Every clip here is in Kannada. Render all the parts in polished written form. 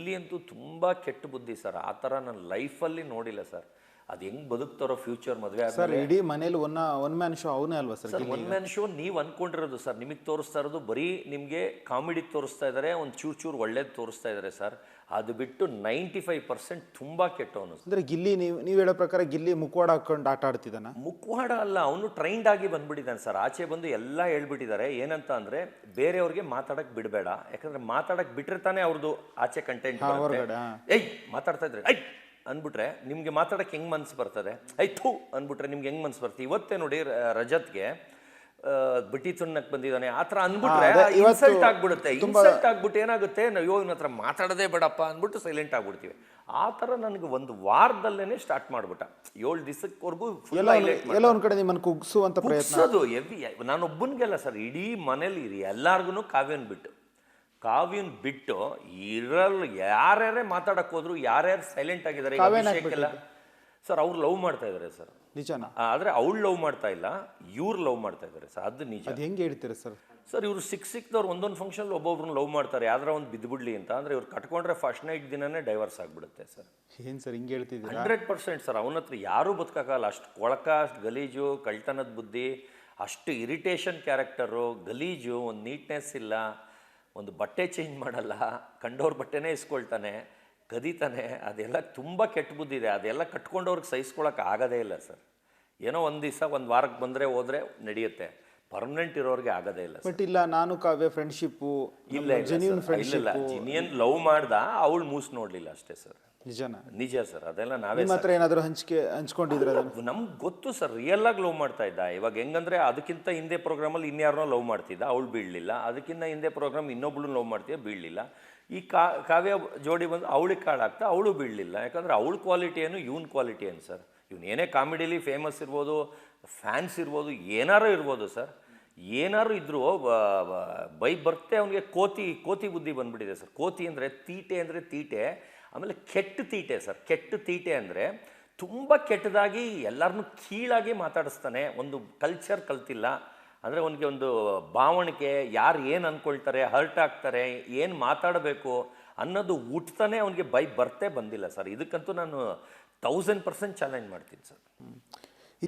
ಗಿಲ್ಲಿ ಅಂತೂ ತುಂಬ ಕೆಟ್ಟ ಬುದ್ಧಿ ಸರ್. ಆ ಥರ ನನ್ನ ಲೈಫಲ್ಲಿ ನೋಡಿಲ್ಲ ಸರ್. ಅದು ಹೆಂಗೆ ಬದುಕ್ತಾರೋ ಫ್ಯೂಚರ್ ಮದುವೆ ಸರ್ ಆದಮೇಲೆ. ಇಡೀ ಮನೇಲಿ ಒನ್ ಮ್ಯಾನ್ ಶೋ ಅವನೇ ಅಲ್ವಾ sir? Sir one man show ನೀವು ಅಂದ್ಕೊಂಡಿರೋದು ಸರ್. ನಿಮಗೆ ತೋರಿಸ್ತಾ ಇರೋದು ಬರೀ ನಿಮಗೆ ಕಾಮಿಡಿ ತೋರಿಸ್ತಾ ಇದ್ದಾರೆ, ಒಂದು ಚೂರು ಒಳ್ಳೇದು ತೋರಿಸ್ತಾ ಇದ್ದಾರೆ ಸರ್. ಅದು ಬಿಟ್ಟು 95% ತುಂಬ ಕೆಟ್ಟವನು. ಅಂದ್ರೆ ಗಿಲ್ಲಿ ನೀವು ಹೇಳೋ ಪ್ರಕಾರ ಗಿಲ್ಲಿ ಮುಖವಾಡ ಹಾಕೊಂಡು ಆಟ ಆಡ್ತಿದ್ದಾನ? ಮುಖವಾಡ ಅಲ್ಲ, ಅವನು ಟ್ರೈನ್ಡ್ ಆಗಿ ಬಂದ್ಬಿಟ್ಟಿದ್ದಾನೆ ಸರ್. ಆಚೆ ಬಂದು ಎಲ್ಲ ಹೇಳ್ಬಿಟ್ಟಿದ್ದಾರೆ. ಏನಂತ ಅಂದರೆ ಬೇರೆಯವ್ರಿಗೆ ಮಾತಾಡಕ್ಕೆ ಬಿಡಬೇಡ, ಯಾಕಂದರೆ ಮಾತಾಡಕ್ಕೆ ಬಿಟ್ಟರೆ ತಾನೇ ಅವ್ರದ್ದು ಆಚೆ ಕಂಟೆಂಟ್. ಹೊರಗಡೆ ಏಯ್ ಮಾತಾಡ್ತಾ ಇದ್ರೆ ಐ ಅಂದ್ಬಿಟ್ರೆ ನಿಮಗೆ ಮಾತಾಡಕ್ಕೆ ಹೆಂಗೆ ಮನ್ಸು ಬರ್ತದೆ? ಥೂ ಅಂದ್ಬಿಟ್ರೆ ನಿಮ್ಗೆ ಹೆಂಗೆ ಮನ್ಸು ಬರ್ತದೆ? ಇವತ್ತೇ ನೋಡಿ ರಜತ್ಗೆ ಬಿಟ್ಟಿ ತುಣ್ಣಕ್ಕೆ ಬಂದಿದ್ದಾನೆ ಆ ಥರ ಅಂದ್ಬಿಟ್ರೆ ಇನ್ಸಲ್ಟ್ ಆಗ್ಬಿಡುತ್ತೆ. ಇನ್ಸಲ್ಟ್ ಆಗ್ಬಿಟ್ಟು ಏನಾಗುತ್ತೆ, ನಾವು ಇವನ ಹತ್ರ ಮಾತಾಡೋದೇ ಬೇಡಪ್ಪ ಅಂದ್ಬಿಟ್ಟು ಸೈಲೆಂಟ್ ಆಗ್ಬಿಡ್ತೀವಿ. ಆ ಥರ ನನಗೆ ಒಂದು ವಾರದಲ್ಲೇ ಸ್ಟಾರ್ಟ್ ಮಾಡ್ಬಿಟ್ಟ. 7 ದಿವಸಕ್ವರೆಗೂ ಎಲ್ಲ ಒಂದ್ ಕಡೆ ನಿಮ್ಮನ್ನು ಕುಗ್ಸುವಂತ ಪ್ರಯತ್ನ. ಅದು ಎವಿ ನಾನೊಬ್ಬನಿಗೆಲ್ಲ ಸರ್, ಇಡೀ ಮನೇಲಿ ಇರಿ ಎಲ್ಲಾರ್ಗು ಕಾವ್ಯನ್ ಬಿಟ್ಟು ಇರಲ್ಲ. ಯಾರ್ಯಾರೇ ಮಾತಾಡಕ್ ಹೋದ್ರು, ಯಾರ್ಯಾರು ಸೈಲೆಂಟ್ ಆಗಿದ್ದಾರೆ ಸರ್. ಅವ್ರು ಲವ್ ಮಾಡ್ತಾ ಇದಾರೆ ಸರ್. ನಿಜನಾ? ಆದ್ರೆ ಅವಳು ಲವ್ ಮಾಡ್ತಾ ಇಲ್ಲ, ಇವ್ರು ಲವ್ ಮಾಡ್ತಾ ಇದಾರೆ ಸರ್. ಅದು ನಿಜ. ಅದು ಹೆಂಗೆ ಹೇಳ್ತೀರಾ ಸರ್? ಸರ್ ಇವ್ರು ಸಿಕ್ದವ್ರು ಒಂದೊಂದು ಫಂಕ್ಷನ್ ಒಬ್ಬೊಬ್ರನ್ನ ಲವ್ ಮಾಡ್ತಾರೆ. ಯಾವ್ದಾರ ಒಂದು ಬಿದ್ದುಬಿಡ್ಲಿ ಅಂತ ಅಂದ್ರೆ ಇವ್ರು ಕಟ್ಕೊಂಡ್ರೆ ಫಸ್ಟ್ ನೈಟ್ ದಿನನೇ ಡೈವರ್ಸ್ ಆಗ್ಬಿಡುತ್ತೆ ಸರ್. ಏನ್ ಸರ್ ಹಿಂಗೆ ಹೇಳ್ತಿದ್ದೀರಾ? 100% ಸರ್. ಅವನ ಹತ್ರ ಯಾರೂ ಬದುಕಕ್ಕಾಗಲ್ಲ. ಅಷ್ಟು ಕೊಳಕ, ಅಷ್ಟು ಗಲೀಜು, ಕಳ್ತನದ ಬುದ್ಧಿ, ಅಷ್ಟು ಇರಿಟೇಷನ್ ಕ್ಯಾರೆಕ್ಟರು, ಗಲೀಜು, ಒಂದು ನೀಟ್ನೆಸ್ ಇಲ್ಲ, ಒಂದು ಬಟ್ಟೆ ಚೇಂಜ್ ಮಾಡಲ್ಲ, ಕಂಡವ್ರ ಬಟ್ಟೆನೇ ಇಸ್ಕೊಳ್ತಾನೆ, ಕದೀತಾನೆ. ಅದೆಲ್ಲ ತುಂಬ ಕೆಟ್ಟ ಬುದ್ಧಿ ಇದೆ. ಅದೆಲ್ಲ ಕಟ್ಕೊಂಡವ್ರಿಗೆ ಸಹಿಸ್ಕೊಳಕ್ಕೆ ಆಗೋದೇ ಇಲ್ಲ ಸರ್. ಏನೋ ಒಂದು ದಿವಸ ಒಂದು ವಾರಕ್ಕೆ ಬಂದರೆ ಹೋದರೆ ನಡೆಯುತ್ತೆ, ಪರ್ಮನೆಂಟ್ ಇರೋರಿಗೆ ಆಗೋದೇ ಇಲ್ಲ. ಬಟ್ ಇಲ್ಲ, ನಾನು ಕಾವ್ಯ ಫ್ರೆಂಡ್ಶಿಪ್ಪು ಇಲ್ಲ, ಜೆನ್ಯೂನ್ ಫ್ರೆಂಡ್ಶಿಪ್, ಜಿನಿಯನ್ ಲವ್ ಮಾಡ್ದ, ಅವಳು ಮೂಸ್ ನೋಡಲಿಲ್ಲ ಅಷ್ಟೇ ಸರ್. ನಿಜನಾ? ನಿಜ ಸರ್. ಅದೆಲ್ಲ ನಾವೇ ಮಾತ್ರ ಏನಾದರೂ ಹಂಚ್ಕೊಂಡಿದ್ರೆ ನಮ್ಗೆ ಗೊತ್ತು ಸರ್. ರಿಯಲ್ ಆಗಿ ಲವ್ ಮಾಡ್ತಾ ಇದ್ದ. ಇವಾಗ ಹೆಂಗಂದ್ರೆ ಅದಕ್ಕಿಂತ ಹಿಂದೆ ಪ್ರೋಗ್ರಾಮಲ್ಲಿ ಇನ್ಯಾರನ್ನೋ ಲವ್ ಮಾಡ್ತಿದ್ದ, ಅವಳು ಬೀಳಲಿಲ್ಲ. ಅದಕ್ಕಿಂತ ಹಿಂದೆ ಪ್ರೋಗ್ರಾಮ್ ಇನ್ನೊಬ್ಳು ಲವ್ ಮಾಡ್ತಿದ್ದ, ಬೀಳಲಿಲ್ಲ. ಈ ಕಾವ್ಯ ಜೋಡಿ ಬಂದು ಅವಳಿಗೆ ಕಾಡಾಗ್ತಾ, ಅವಳು ಬೀಳಲಿಲ್ಲ. ಯಾಕಂದ್ರೆ ಅವಳ ಕ್ವಾಲಿಟಿ ಏನು, ಇವನ್ ಕ್ವಾಲಿಟಿ ಏನು ಸರ್. ಇವನು ಏನೇ ಕಾಮಿಡಿಲಿ ಫೇಮಸ್ ಇರ್ಬೋದು, ಫ್ಯಾನ್ಸ್ ಇರ್ಬೋದು, ಏನಾರು ಇರ್ಬೋದು ಸರ್. ಏನಾರು ಇದ್ರೂ ಬರುತ್ತೆ ಅವನಿಗೆ. ಕೋತಿ ಬುದ್ಧಿ ಬಂದ್ಬಿಟ್ಟಿದೆ ಸರ್. ಕೋತಿ ಅಂದರೆ ತೀಟೆ. ಆಮೇಲೆ ಕೆಟ್ಟ ತೀಟೆ ಸರ್. ಕೆಟ್ಟ ತೀಟೆ ಅಂದರೆ ತುಂಬ ಕೆಟ್ಟದಾಗಿ ಎಲ್ಲರನ್ನೂ ಕೀಳಾಗಿ ಮಾತಾಡಿಸ್ತಾನೆ. ಒಂದು ಕಲ್ಚರ್ ಕಲ್ತಿಲ್ಲ ಅಂದರೆ ಅವನಿಗೆ ಒಂದು ಭಾವಣಿಕೆ, ಯಾರು ಏನು ಅಂದ್ಕೊಳ್ತಾರೆ, ಹರ್ಟ್ ಆಗ್ತಾರೆ, ಏನು ಮಾತಾಡಬೇಕು ಅನ್ನೋದು ಹುಟ್ತಾನೆ ಅವನಿಗೆ ಬರ್ತೇ ಬಂದಿಲ್ಲ ಸರ್. ಇದಕ್ಕಂತೂ ನಾನು 1000% ಚಾಲೆಂಜ್ ಮಾಡ್ತೀನಿ ಸರ್.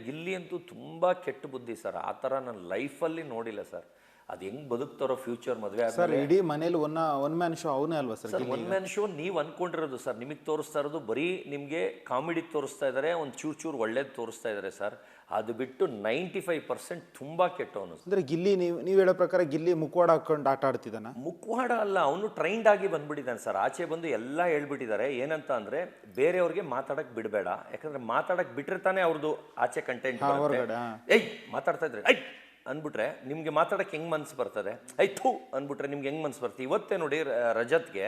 ಗಿಲ್ಲಿ ಅಂತೂ ತುಂಬ ಕೆಟ್ಟ ಬುದ್ಧಿ ಸರ್. ಆ ಥರ ನನ್ನ ಲೈಫಲ್ಲಿ ನೋಡಿಲ್ಲ ಸರ್. ಅದು ಹೆಂಗೆ ಬದುಕ್ತಾರೋ ಫ್ಯೂಚರ್ ಮದುವೆ ಸರ್. ಇಡೀ ಮನೇಲಿ ಒನ್ ಮ್ಯಾನ್ ಶೋ ಅವನೇ ಅಲ್ವಾ ಸರ್? ಒನ್ ಮ್ಯಾನ್ ಶೋ ನೀವು ಅಂದ್ಕೊಂಡಿರೋದು ಸರ್. ನಿಮಗೆ ತೋರಿಸ್ತಾ ಇರೋದು ಬರೀ ನಿಮಗೆ ಕಾಮಿಡಿ ತೋರಿಸ್ತಾ ಇದ್ದಾರೆ, ಒಂದು ಚೂರು ಒಳ್ಳೇದು ತೋರಿಸ್ತಾ ಇದ್ದಾರೆ ಸರ್. ಅದು ಬಿಟ್ಟು 95% ತುಂಬ ಕೆಟ್ಟವನು. ಅಂದ್ರೆ ಗಿಲ್ಲಿ ನೀವು ಹೇಳೋ ಪ್ರಕಾರ ಗಿಲ್ಲಿ ಮುಖವಾಡ ಹಾಕೊಂಡು ಆಟ ಆಡ್ತಿದ್ದಾನ? ಮುಖವಾಡ ಅಲ್ಲ, ಅವನು ಟ್ರೈನ್ಡ್ ಆಗಿ ಬಂದ್ಬಿಟ್ಟಿದ್ದಾನೆ ಸರ್. ಆಚೆ ಬಂದು ಎಲ್ಲ ಹೇಳ್ಬಿಟ್ಟಿದ್ದಾರೆ. ಏನಂತ ಅಂದರೆ ಬೇರೆಯವ್ರಿಗೆ ಮಾತಾಡಕ್ಕೆ ಬಿಡಬೇಡ, ಯಾಕಂದರೆ ಮಾತಾಡಕ್ಕೆ ಬಿಟ್ಟರೆ ತಾನೇ ಅವ್ರದ್ದು ಆಚೆ ಕಂಟೆಂಟ್. ಏಯ್ ಮಾತಾಡ್ತಾ ಇದ್ರೆ ಐ ಅಂದ್ಬಿಟ್ರೆ ನಿಮಗೆ ಮಾತಾಡಕ್ಕೆ ಹೆಂಗೆ ಮನ್ಸು ಬರ್ತದೆ? ಥೂ ಅಂದ್ಬಿಟ್ರೆ ನಿಮ್ಗೆ ಹೆಂಗೆ ಮನ್ಸು ಬರ್ತದೆ? ಇವತ್ತೇ ನೋಡಿ ರಜತ್ಗೆ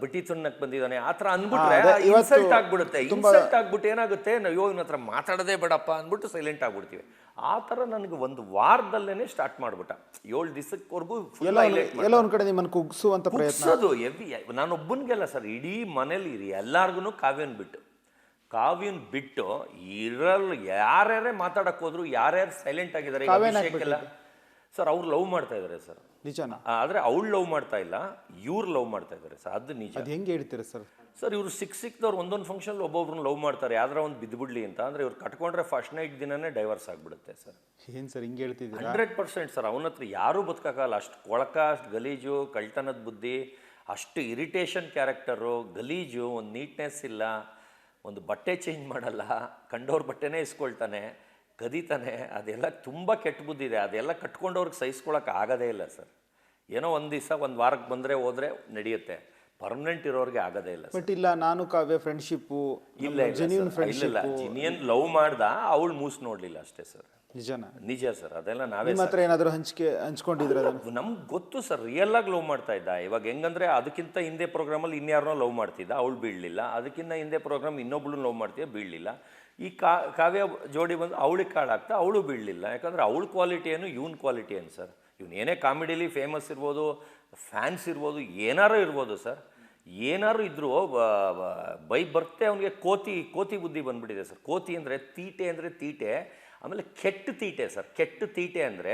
ಬಿಟ್ಟಿ ತುಣ್ಣಕ್ಕೆ ಬಂದಿದ್ದಾನೆ ಆ ಥರ ಅಂದ್ಬಿಟ್ರೆ ಇನ್ಸಲ್ಟ್ ಆಗ್ಬಿಡುತ್ತೆ. ಇನ್ಸಲ್ಟ್ ಆಗ್ಬಿಟ್ಟು ಏನಾಗುತ್ತೆ, ನಾವು ಇವನ ಹತ್ರ ಮಾತಾಡೋದೇ ಬೇಡಪ್ಪ ಅಂದ್ಬಿಟ್ಟು ಸೈಲೆಂಟ್ ಆಗ್ಬಿಡ್ತೀವಿ. ಆ ಥರ ನನಗೆ ಒಂದು ವಾರದಲ್ಲೇ ಸ್ಟಾರ್ಟ್ ಮಾಡ್ಬಿಟ್ಟ. 7 ದಿವಸಕ್ವರೆಗೂ ಎಲ್ಲ ಒಂದ್ ಕಡೆ ನಿಮ್ಮನ್ನು ಕುಗ್ಸುವಂತ ಪ್ರಯತ್ನ. ಅದು ಎವಿ ನಾನೊಬ್ಬನಿಗೆಲ್ಲ ಸರ್, ಇಡೀ ಮನೇಲಿ ಇರಿ ಎಲ್ಲಾರ್ಗು ಕಾವ್ಯನ್ ಬಿಟ್ಟು ಇರಲ್ಲ. ಯಾರ್ಯಾರೇ ಮಾತಾಡಕ್ ಹೋದ್ರು, ಯಾರ್ಯಾರು ಸೈಲೆಂಟ್ ಆಗಿದ್ದಾರೆ ಸರ್. ಅವ್ರು ಲವ್ ಮಾಡ್ತಾ ಇದಾರೆ ಸರ್. ನಿಜನಾ? ಆದ್ರೆ ಅವಳು ಲವ್ ಮಾಡ್ತಾ ಇಲ್ಲ, ಇವ್ರು ಲವ್ ಮಾಡ್ತಾ ಇದಾರೆ ಸರ್. ಅದು ನಿಜ. ಅದು ಹೆಂಗೆ ಹೇಳ್ತೀರಾ ಸರ್? ಸರ್ ಇವ್ರು ಸಿಕ್ದವ್ರು ಒಂದೊಂದು ಫಂಕ್ಷನ್ ಒಬ್ಬೊಬ್ರನ್ನ ಲವ್ ಮಾಡ್ತಾರೆ. ಯಾವ್ದಾರ ಒಂದು ಬಿದ್ದುಬಿಡ್ಲಿ ಅಂತ ಅಂದ್ರೆ ಇವ್ರು ಕಟ್ಕೊಂಡ್ರೆ ಫಸ್ಟ್ ನೈಟ್ ದಿನನೇ ಡೈವರ್ಸ್ ಆಗ್ಬಿಡುತ್ತೆ ಸರ್. ಏನ್ ಸರ್ ಹಿಂಗೆ ಹೇಳ್ತಿದ್ದೀರಾ? 100% ಸರ್. ಅವನ ಹತ್ರ ಯಾರೂ ಬದುಕಕ್ಕಾಗಲ್ಲ. ಅಷ್ಟು ಕೊಳಕ, ಅಷ್ಟು ಗಲೀಜು, ಕಳ್ತನದ ಬುದ್ಧಿ, ಅಷ್ಟು ಇರಿಟೇಷನ್ ಕ್ಯಾರೆಕ್ಟರು, ಗಲೀಜು, ಒಂದು ನೀಟ್ನೆಸ್ ಇಲ್ಲ, ಒಂದು ಬಟ್ಟೆ ಚೇಂಜ್ ಮಾಡಲ್ಲ, ಕಂಡವ್ರ ಬಟ್ಟೆನೇ ಇಸ್ಕೊಳ್ತಾನೆ, ಕದೀತಾನೆ. ಅದೆಲ್ಲ ತುಂಬ ಕೆಟ್ಟ ಬುದ್ಧಿ ಇದೆ. ಅದೆಲ್ಲ ಕಟ್ಕೊಂಡವ್ರಿಗೆ ಸಹಿಸ್ಕೊಳಕ್ಕೆ ಆಗೋದೇ ಇಲ್ಲ ಸರ್. ಏನೋ ಒಂದು ದಿವಸ ಒಂದು ವಾರಕ್ಕೆ ಬಂದರೆ ಹೋದರೆ ನಡೆಯುತ್ತೆ, ಪರ್ಮನೆಂಟ್ ಇರೋರಿಗೆ ಆಗೋದೇ ಇಲ್ಲ. ಬಟ್ ಇಲ್ಲ, ನಾನು ಕಾವ್ಯ ಫ್ರೆಂಡ್ಶಿಪ್ಪು ಇಲ್ಲ, ಜೆನ್ಯೂನ್ ಫ್ರೆಂಡ್ಶಿಪ್, ಜಿನಿಯನ್ ಲವ್ ಮಾಡ್ದ, ಅವಳು ಮೂಸ್ ನೋಡಲಿಲ್ಲ ಅಷ್ಟೇ ಸರ್. ನಿಜನಾ? ನಿಜ ಸರ್. ಅದೆಲ್ಲ ನಾವೇ ಮಾತ್ರ ಏನಾದರೂ ಹಂಚ್ಕೊಂಡಿದ್ರೆ ನಮ್ಗೆ ಗೊತ್ತು ಸರ್. ರಿಯಲ್ ಆಗಿ ಲವ್ ಮಾಡ್ತಾ ಇದ್ದ. ಇವಾಗ ಹೆಂಗಂದ್ರೆ ಅದಕ್ಕಿಂತ ಹಿಂದೆ ಪ್ರೋಗ್ರಾಮಲ್ಲಿ ಇನ್ಯಾರನ್ನೋ ಲವ್ ಮಾಡ್ತಿದ್ದ, ಅವಳು ಬೀಳಲಿಲ್ಲ. ಅದಕ್ಕಿಂತ ಹಿಂದೆ ಪ್ರೋಗ್ರಾಮ್ ಇನ್ನೊಬ್ಳು ಲವ್ ಮಾಡ್ತಿದ್ದ, ಬೀಳಲಿಲ್ಲ. ಈ ಕಾವ್ಯ ಜೋಡಿ ಬಂದು ಅವಳಿಗೆ ಕಾಡಾಗ್ತಾ, ಅವಳು ಬೀಳಲಿಲ್ಲ. ಯಾಕಂದರೆ ಅವಳ ಕ್ವಾಲಿಟಿ ಏನು, ಇವನ್ ಕ್ವಾಲಿಟಿ ಏನು ಸರ್. ಇವನು ಏನೇ ಕಾಮಿಡಿಲಿ ಫೇಮಸ್ ಇರ್ಬೋದು, ಫ್ಯಾನ್ಸ್ ಇರ್ಬೋದು, ಏನಾರು ಇರ್ಬೋದು ಸರ್. ಏನಾರು ಇದ್ರೂ ಬರುತ್ತೆ ಅವನಿಗೆ. ಕೋತಿ ಬುದ್ಧಿ ಬಂದ್ಬಿಟ್ಟಿದೆ ಸರ್. ಕೋತಿ ಅಂದರೆ ತೀಟೆ. ಆಮೇಲೆ ಕೆಟ್ಟ ತೀಟೆ ಸರ್. ಕೆಟ್ಟ ತೀಟೆ ಅಂದರೆ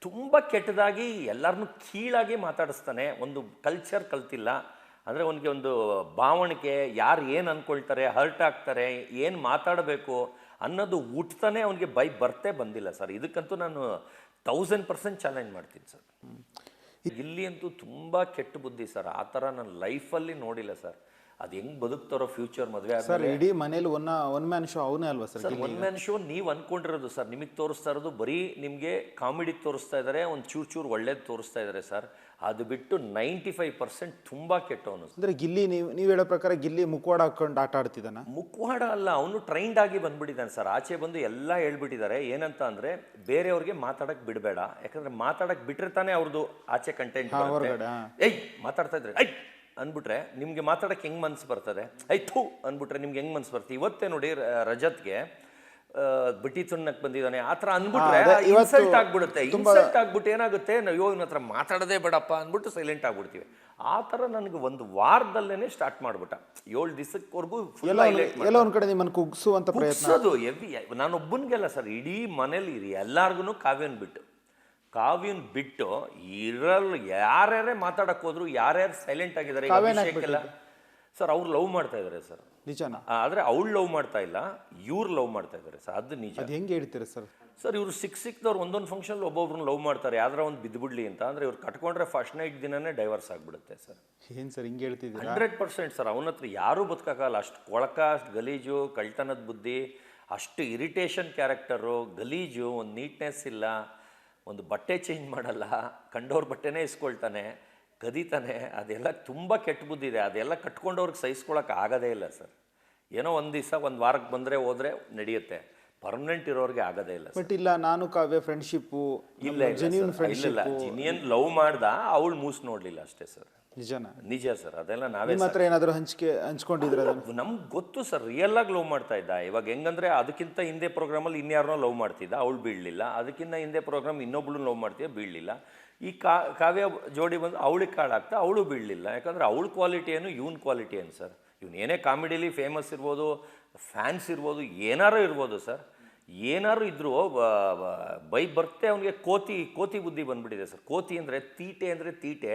ತುಂಬ ಕೆಟ್ಟದಾಗಿ ಎಲ್ಲರನ್ನೂ ಕೀಳಾಗಿ ಮಾತಾಡಿಸ್ತಾನೆ. ಒಂದು ಕಲ್ಚರ್ ಕಲ್ತಿಲ್ಲ ಅಂದರೆ ಅವನಿಗೆ ಒಂದು ಭಾವಣಿಕೆ, ಯಾರು ಏನು ಅಂದ್ಕೊಳ್ತಾರೆ, ಹರ್ಟ್ ಆಗ್ತಾರೆ, ಏನು ಮಾತಾಡಬೇಕು ಅನ್ನೋದು ಹುಟ್ತಾನೆ ಅವನಿಗೆ ಬರ್ತೇ ಬಂದಿಲ್ಲ ಸರ್. ಇದಕ್ಕಂತೂ ನಾನು 1000% ಚಾಲೆಂಜ್ ಮಾಡ್ತೀನಿ ಸರ್. ಇಲ್ಲಿ ಅಂತೂ ತುಂಬ ಕೆಟ್ಟ ಬುದ್ಧಿ ಸರ್. ಆ ಥರ ನಾನು ಲೈಫಲ್ಲಿ ನೋಡಿಲ್ಲ ಸರ್. ಅದು ಹೆಂಗೆ ಬದುಕ್ತಾರೋ ಫ್ಯೂಚರ್ ಮದುವೆ ಸರ್. ಇಡೀ ಮನೇಲಿ ಒನ್ ಮ್ಯಾನ್ ಶೋ ಅವನೇ ಅಲ್ವಾ ಸರ್? ಒನ್ ಮ್ಯಾನ್ ಶೋ ನೀವು ಅಂದ್ಕೊಂಡಿರೋದು ಸರ್. ನಿಮಗೆ ತೋರಿಸ್ತಾ ಇರೋದು ಬರೀ ನಿಮಗೆ ಕಾಮಿಡಿ ತೋರಿಸ್ತಾ ಇದ್ದಾರೆ, ಒಂದು ಚೂರು ಒಳ್ಳೇದು ತೋರಿಸ್ತಾ ಇದ್ದಾರೆ ಸರ್. ಅದು ಬಿಟ್ಟು 95% ತುಂಬ ಕೆಟ್ಟವನು. ಅಂದರೆ ಗಿಲ್ಲಿ ನೀವು ಹೇಳೋ ಪ್ರಕಾರ ಗಿಲ್ಲಿ ಮುಖವಾಡ ಹಾಕೊಂಡು ಆಟ ಆಡ್ತಿದ್ದಾನ? ಮುಖವಾಡ ಅಲ್ಲ, ಅವನು ಟ್ರೈಂಡ್ ಆಗಿ ಬಂದ್ಬಿಟ್ಟಿದ್ದಾನೆ ಸರ್. ಆಚೆ ಬಂದು ಎಲ್ಲ ಹೇಳ್ಬಿಟ್ಟಿದ್ದಾರೆ. ಏನಂತ ಅಂದರೆ ಬೇರೆಯವ್ರಿಗೆ ಮಾತಾಡಕ್ಕೆ ಬಿಡಬೇಡ, ಯಾಕಂದರೆ ಮಾತಾಡಕ್ಕೆ ಬಿಟ್ಟರೆ ತಾನೇ ಅವ್ರದ್ದು ಆಚೆ ಕಂಟೆಂಟ್. ಏಯ್ ಮಾತಾಡ್ತಾ ಇದ್ರೆ ಐ ಅಂದ್ಬಿಟ್ರೆ ನಿಮಗೆ ಮಾತಾಡಕ್ಕೆ ಹೆಂಗೆ ಮನ್ಸು ಬರ್ತದೆ? ಥೂ ಅಂದ್ಬಿಟ್ರೆ ನಿಮ್ಗೆ ಹೆಂಗೆ ಮನ್ಸು ಬರ್ತದೆ? ಇವತ್ತೇ ನೋಡಿ ರಜತ್ಗೆ ಬಿಟ್ಟಿ ತುಣ್ಣಕ್ಕೆ ಬಂದಿದ್ದಾನೆ ಆ ಥರ ಅಂದ್ಬಿಟ್ರೆ ಇನ್ಸಲ್ಟ್ ಆಗ್ಬಿಡುತ್ತೆ. ಇನ್ಸಲ್ಟ್ ಆಗ್ಬಿಟ್ಟು ಏನಾಗುತ್ತೆ, ನಾವು ಇವನ ಹತ್ರ ಮಾತಾಡೋದೇ ಬೇಡಪ್ಪ ಅಂದ್ಬಿಟ್ಟು ಸೈಲೆಂಟ್ ಆಗ್ಬಿಡ್ತೀವಿ. ಆ ಥರ ನನಗೆ ಒಂದು ವಾರದಲ್ಲೇ ಸ್ಟಾರ್ಟ್ ಮಾಡ್ಬಿಟ್ಟ. 7 ದಿವಸಕ್ವರೆಗೂ ಎಲ್ಲ ಒಂದು ಕಡೆ ನಿಮ್ಮನ್ನು ಕುಗ್ಸುವಂತ ಪ್ರಯತ್ನ. ನಾನೊಬ್ಬನಿಗೆಲ್ಲ ಸರ್, ಇಡೀ ಮನೇಲಿ ಎಲ್ಲಾರ್ಗು ಕಾವ್ಯನ್ ಬಿಟ್ಟು ಇರಲ್ಲ. ಯಾರ್ಯಾರೇ ಮಾತಾಡಕ್ ಹೋದ್ರು, ಯಾರ್ಯಾರು ಸೈಲೆಂಟ್ ಆಗಿದ್ದಾರೆ ಸರ್. ಅವ್ರು ಲವ್ ಮಾಡ್ತಾ ಇದಾರೆ ಸರ್, ನಿಜನಾ? ಆದ್ರೆ ಅವಳು ಲವ್ ಮಾಡ್ತಾ ಇಲ್ಲ, ಇವ್ರು ಲವ್ ಮಾಡ್ತಾ ಇದಾರೆ ಸರ್. ಅದು ನಿಜ. ಅದು ಹೆಂಗೆ ಹೇಳ್ತೀರಾ ಸರ್? ಸರ್ ಇವ್ರು ಸಿಕ್ದವ್ರು ಒಂದೊಂದು ಫಂಕ್ಷನ್ ಒಬ್ಬೊಬ್ರನ್ನ ಲವ್ ಮಾಡ್ತಾರೆ, ಯಾವ್ದಾರ ಒಂದು ಬಿದ್ದುಬಿಡ್ಲಿ ಅಂತ. ಅಂದ್ರೆ ಇವ್ರು ಕಟ್ಕೊಂಡ್ರೆ ಫಸ್ಟ್ ನೈಟ್ ದಿನನೇ ಡೈವರ್ಸ್ ಆಗ್ಬಿಡುತ್ತೆ ಸರ್. ಏನ್ ಸರ್ ಹಿಂಗೆ ಹೇಳ್ತಿದ್ದೀರಾ? 100% ಸರ್. ಅವನ ಹತ್ರ ಯಾರೂ ಬದುಕಕ್ಕಾಗಲ್ಲ. ಅಷ್ಟು ಕೊಳಕ, ಅಷ್ಟು ಗಲೀಜು, ಕಳ್ತನದ ಬುದ್ಧಿ, ಅಷ್ಟು ಇರಿಟೇಷನ್ ಕ್ಯಾರೆಕ್ಟರು, ಗಲೀಜು, ಒಂದು ನೀಟ್ನೆಸ್ ಇಲ್ಲ, ಒಂದು ಬಟ್ಟೆ ಚೇಂಜ್ ಮಾಡಲ್ಲ, ಕಂಡವ್ರ ಬಟ್ಟೆನೇ ಇಸ್ಕೊಳ್ತಾನೆ, ಕದೀತಾನೆ. ಅದೆಲ್ಲ ತುಂಬ ಕೆಟ್ಟ ಬುದ್ಧಿ ಇದೆ. ಅದೆಲ್ಲ ಕಟ್ಕೊಂಡವ್ರಿಗೆ ಸಹಿಸ್ಕೊಳಕ್ಕೆ ಆಗೋದೇ ಇಲ್ಲ ಸರ್. ಏನೋ ಒಂದು ದಿವಸ ಒಂದು ವಾರಕ್ಕೆ ಬಂದರೆ ಹೋದರೆ ನಡೆಯುತ್ತೆ, ಪರ್ಮನೆಂಟ್ ಇರೋರಿಗೆ ಆಗೋದೇ ಇಲ್ಲ. ಬಟ್ ಇಲ್ಲ, ನಾನು ಕಾವ್ಯ ಫ್ರೆಂಡ್ಶಿಪ್ಪು ಇಲ್ಲ, ಜೆನ್ಯೂನ್ ಫ್ರೆಂಡ್ಶಿಪ್, ಜೆನ್ಯೂನ್ ಲವ್ ಮಾಡ್ದ, ಅವಳು ಮೂಸ್ ನೋಡಲಿಲ್ಲ ಅಷ್ಟೇ ಸರ್. ನಿಜನಾ? ನಿಜ ಸರ್. ಅದೆಲ್ಲ ನಾವೇ ಮಾತ್ರ ಏನಾದರೂ ಹಂಚ್ಕೊಂಡಿದ್ರೆ ನಮ್ಗೆ ಗೊತ್ತು ಸರ್. ರಿಯಲ್ ಆಗಿ ಲವ್ ಮಾಡ್ತಾ ಇದ್ದ. ಇವಾಗ ಹೆಂಗಂದ್ರೆ ಅದಕ್ಕಿಂತ ಹಿಂದೆ ಪ್ರೋಗ್ರಾಮಲ್ಲಿ ಇನ್ಯಾರನ್ನೋ ಲವ್ ಮಾಡ್ತಿದ್ದ, ಅವಳು ಬೀಳಲಿಲ್ಲ. ಅದಕ್ಕಿಂತ ಹಿಂದೆ ಪ್ರೋಗ್ರಾಮ್ ಇನ್ನೊಬ್ಳು ಲವ್ ಮಾಡ್ತಿದ್ದ, ಬೀಳಲಿಲ್ಲ. ಈ ಕಾವ್ಯ ಜೋಡಿ ಬಂದು ಅವಳಿಗೆ ಕಾಡಾಗ್ತಾ ಅವಳು ಬೀಳಲಿಲ್ಲ. ಯಾಕಂದರೆ ಅವಳ ಕ್ವಾಲಿಟಿ ಏನು, ಇವನ್ ಕ್ವಾಲಿಟಿ ಏನು ಸರ್. ಇವನು ಏನೇ ಕಾಮಿಡಿಲಿ ಫೇಮಸ್ ಇರ್ಬೋದು, ಫ್ಯಾನ್ಸ್ ಇರ್ಬೋದು, ಏನಾರು ಇರ್ಬೋದು ಸರ್. ಏನಾರು ಇದ್ರೂ ಬರ್ತೆ ಅವನಿಗೆ ಕೋತಿ ಬುದ್ಧಿ ಬಂದ್ಬಿಟ್ಟಿದೆ ಸರ್. ಕೋತಿ ಅಂದರೆ ತೀಟೆ ಅಂದರೆ ತೀಟೆ,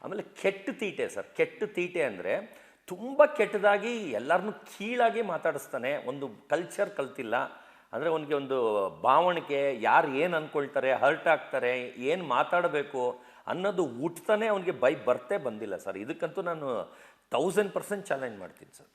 ಆಮೇಲೆ ಕೆಟ್ಟ ತೀಟೆ ಸರ್. ಕೆಟ್ಟ ತೀಟೆ ಅಂದರೆ ತುಂಬ ಕೆಟ್ಟದಾಗಿ ಎಲ್ಲರನ್ನೂ ಕೀಳಾಗಿ ಮಾತಾಡಿಸ್ತಾನೆ. ಒಂದು ಕಲ್ಚರ್ ಕಲ್ತಿಲ್ಲ. ಅಂದರೆ ಅವನಿಗೆ ಒಂದು ಭಾವಣಿಕೆ, ಯಾರು ಏನು ಅಂದ್ಕೊಳ್ತಾರೆ, ಹರ್ಟ್ ಆಗ್ತಾರೆ, ಏನು ಮಾತಾಡಬೇಕು ಅನ್ನೋದು ಹುಟ್ತಾನೆ ಅವನಿಗೆ ಬರ್ತೇ ಬಂದಿಲ್ಲ ಸರ್. ಇದಕ್ಕಂತೂ ನಾನು 1000% ಚಾಲೆಂಜ್ ಮಾಡ್ತೀನಿ ಸರ್.